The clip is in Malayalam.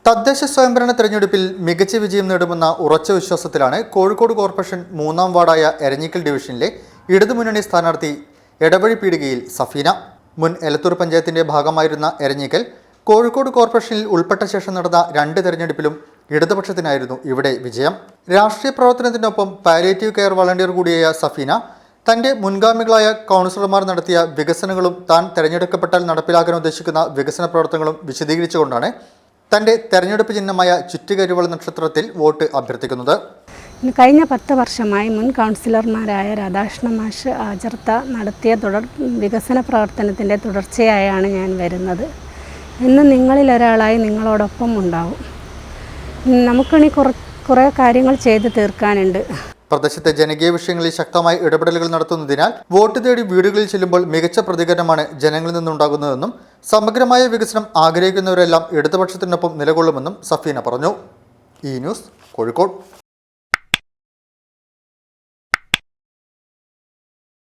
തദ്ദേശ സ്വയംഭരണ തെരഞ്ഞെടുപ്പിൽ മികച്ച വിജയം നേടുമെന്ന ഉറച്ച വിശ്വാസത്തിലാണ് കോഴിക്കോട് കോർപ്പറേഷൻ 3-ാം വാർഡായ എരഞ്ഞിക്കൽ ഡിവിഷനിലെ ഇടതുമുന്നണി സ്ഥാനാർത്ഥി എടവഴി പീടികയിൽ സഫീന. മുൻ എലത്തൂർ പഞ്ചായത്തിന്റെ ഭാഗമായിരുന്ന എരഞ്ഞിക്കൽ കോഴിക്കോട് കോർപ്പറേഷനിൽ ഉൾപ്പെട്ട ശേഷം നടന്ന 2 തെരഞ്ഞെടുപ്പിലും ഇടതുപക്ഷത്തിനായിരുന്നു ഇവിടെ വിജയം. രാഷ്ട്രീയ പ്രവർത്തനത്തിനൊപ്പം പാലിയേറ്റീവ് കെയർ വളണ്ടിയർ കൂടിയായ സഫീന തന്റെ മുൻഗാമികളായ കൗൺസിലർമാർ നടത്തിയ വികസനങ്ങളും താൻ തെരഞ്ഞെടുക്കപ്പെട്ടാൽ നടപ്പിലാക്കാൻ ഉദ്ദേശിക്കുന്ന വികസന പ്രവർത്തനങ്ങളും വിശദീകരിച്ചുകൊണ്ടാണ് തന്റെ തെരഞ്ഞെടുപ്പ് ചിഹ്നമായ ചുറ്റുകരിവൾ നക്ഷത്രത്തിൽ വോട്ട് അഭ്യർത്ഥിക്കുന്നത്. കഴിഞ്ഞ 10 വർഷമായി മുൻ കൗൺസിലർമാരായ രാധാകൃഷ്ണ മാഷ് ആചർത്ത നടത്തിയ വികസന പ്രവർത്തനത്തിൻ്റെ തുടർച്ചയായാണ് ഞാൻ വരുന്നത്. ഇന്ന് നിങ്ങളിൽ ഒരാളായി നിങ്ങളോടൊപ്പം ഉണ്ടാവും. നമുക്കിനി കുറേ കാര്യങ്ങൾ ചെയ്തു തീർക്കാനുണ്ട്. പ്രദേശത്തെ ജനകീയ വിഷയങ്ങളിൽ ശക്തമായ ഇടപെടലുകൾ നടത്തുന്നതിനാൽ വോട്ട് തേടി വീടുകളിൽ ചെല്ലുമ്പോൾ മികച്ച പ്രതികരണമാണ് ജനങ്ങളിൽ നിന്നുണ്ടാകുന്നതെന്നും സമഗ്രമായ വികസനം ആഗ്രഹിക്കുന്നവരെല്ലാം ഇടതുപക്ഷത്തിനൊപ്പം നിലകൊള്ളുമെന്നും സഫീന പറഞ്ഞു. ഈ ന്യൂസ് കോഴിക്കോട്.